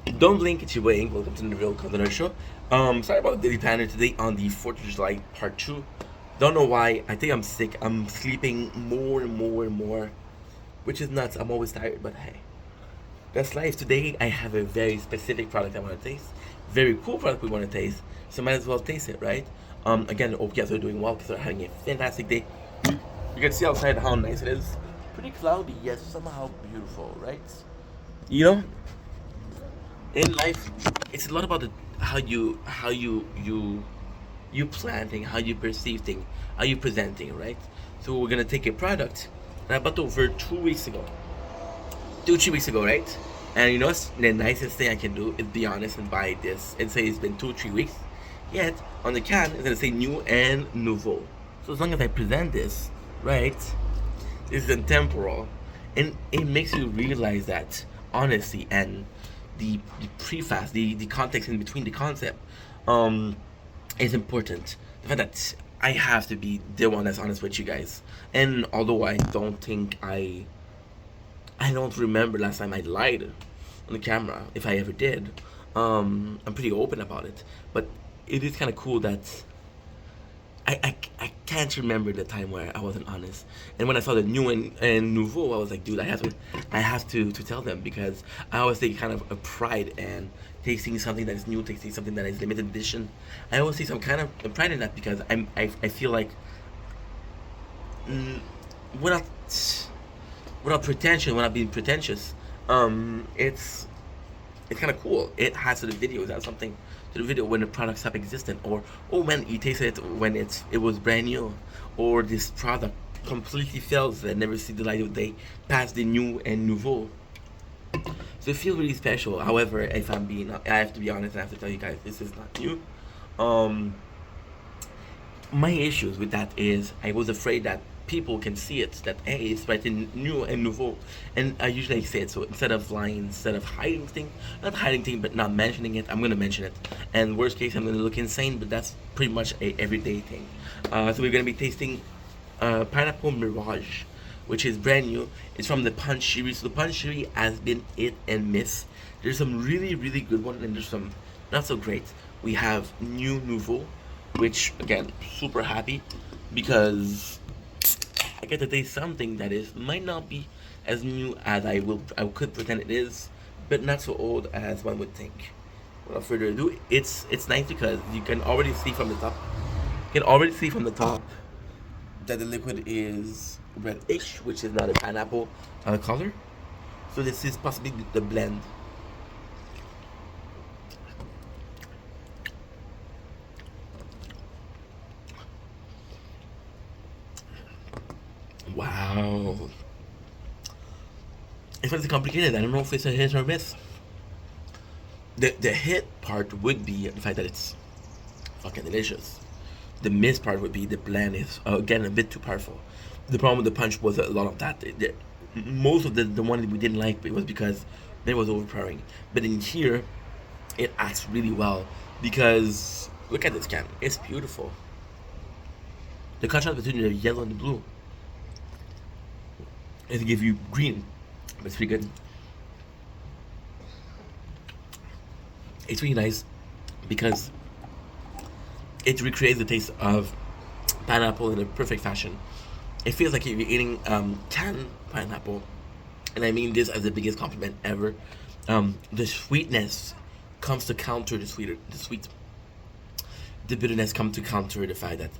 Don't blink, it's your way. Welcome to the Real Culinary Show. Sorry about the daily planner today on the 4th of July part 2. Don't know why. I think I'm sick. I'm sleeping more and more and more, which is nuts. I'm always tired, but hey, that's life. Today I have a very specific product I want to taste. Very cool product we want to taste. So might as well taste it, right? Again, hope you guys are doing well because they're having a fantastic day. You can see outside how nice it is. Pretty cloudy, yet somehow beautiful, right? You know, in life, it's a lot about how you planting, how you perceive things, how you presenting, right? So we're gonna take a product that I bought over 2 weeks ago, 3 weeks ago, right? And you know what's the nicest thing I can do is be honest and buy this and say it's been 2 3 weeks. Yet on the can it's gonna say new and nouveau. So as long as I present this, right, this is intemporal, and it makes you realize that honesty and the preface, the context in between the concept, um, is important. The fact that I have to be the one that's honest with you guys, and although I don't remember last time I lied on the camera, if I ever did. I'm pretty open about it, but it is kind of cool that I can't remember the time where I wasn't honest. And when I saw the new and nouveau, I was like, dude, I have to tell them because I always take kind of a pride in tasting something that is new, tasting something that is limited edition. I always take some kind of pride in that because I feel like, mm, without without pretension, without being pretentious, it's kind of cool. It has to the video. It has something to the video when the product stopped existing, or oh man, you taste it when it was brand new, or this product completely fails and never see the light of day past the new and nouveau. So it feels really special. However, if I have to be honest. I have to tell you guys, this is not new. Um, my issues with that is I was afraid that people can see it that hey it's right in new and nouveau, and I usually say it. So instead of lying, instead of hiding thing, not hiding thing but not mentioning it, I'm gonna mention it, and worst case I'm gonna look insane, but that's pretty much a everyday thing. So we're gonna be tasting pineapple mirage, which is brand new. It's from the punch series. So the punch series has been hit and miss. There's some really really good ones and there's some not so great. We have new nouveau, which again super happy because I get to taste something that is might not be as new as I could pretend it is, but not so old as one would think. Without further ado, it's nice because you can already see from the top. You can already see from the top that the liquid is reddish, which is not a pineapple color. So this is possibly the blend. Wow, it's really complicated. I don't know if it's a hit or miss. The hit part would be the fact that it's fucking delicious. The miss part would be the blend is again a bit too powerful. The problem with the punch was a lot of that. Most of the one that we didn't like it was because it was overpowering. But in here, it acts really well because look at this can. It's beautiful. The contrast between the yellow and the blue is to give you green, but it's pretty good. It's really nice because it recreates the taste of pineapple in a perfect fashion. It feels like you're eating canned pineapple, and I mean this as the biggest compliment ever. The sweetness comes to counter the sweet. The bitterness comes to counter the fact that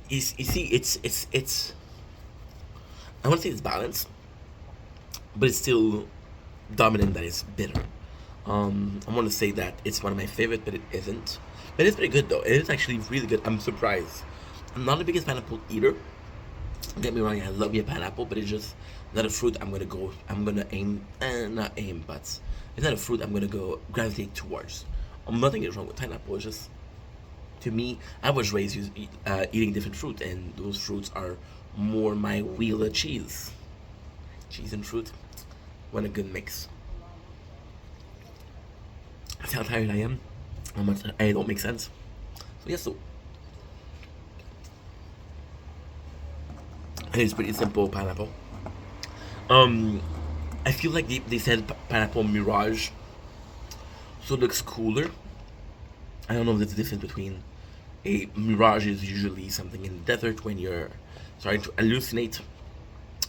you see, it's. I want to say it's balanced, but it's still dominant that it's bitter. I want to say that it's one of my favorite, but it isn't. But it's pretty good though. It is actually really good. I'm surprised. I'm not the biggest pineapple eater. Don't get me wrong, I love your pineapple, but it's just not a fruit I'm gonna go. I'm gonna aim, not aim, but it's not a fruit I'm gonna go gravitate towards. Nothing is wrong with pineapple. It's just to me, I was raised eating different fruit, and those fruits are more my wheel of cheese. Cheese and fruit, what a good mix. See how tired I am? How much I don't make sense. So yes, so it's pretty simple pineapple. Um, I feel like they said pineapple mirage, so it looks cooler. I don't know if there's a difference between a mirage is usually something in the desert when you're starting to hallucinate,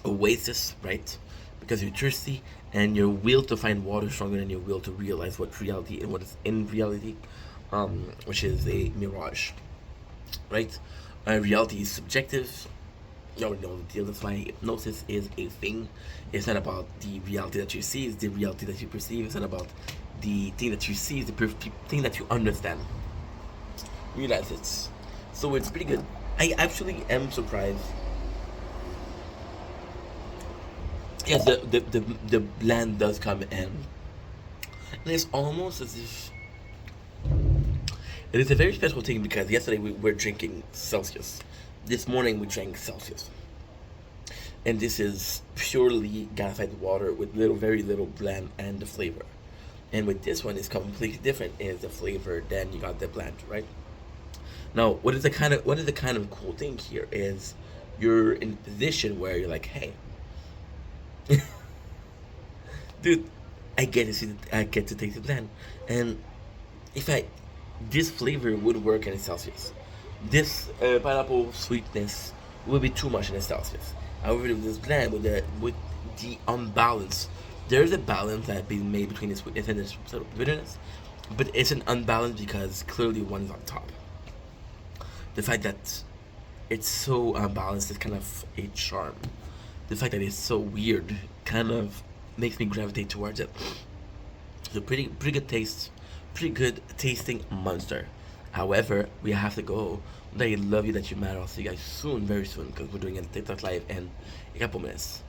oasis, right? Because you're thirsty and your will to find water stronger than your will to realize what reality and what is in reality, which is a mirage, right? Reality is subjective. You already know the deal. That's why hypnosis is a thing. It's not about the reality that you see; it's the reality that you perceive. It's not about the thing that you see; it's the thing that you understand. Realize it. So it's pretty good. I actually am surprised. Yes, the blend does come in, and it's almost as if it is a very special thing because yesterday we were drinking Celsius. This morning we drank Celsius. And this is purely gasified water with very little blend and the flavor. And with this one, it's completely different. Is the flavor than you got the blend, right? Now, what is the kind of cool thing here is you're in a position where you're like, hey, dude, I get to taste the blend, and if I this flavor would work in a Celsius. This pineapple sweetness will be too much in a Celsius. However, with this blend, with the unbalance, there is a balance that being made between the sweetness and the sort of bitterness, but it's an unbalance because clearly one is on top. The fact that it's so unbalanced is kind of a charm. The fact that it's so weird kind of makes me gravitate towards it. So pretty good taste, pretty good tasting monster. However, we have to go. I love you that you matter. I'll see you guys soon, very soon, because we're doing a TikTok live in a couple minutes.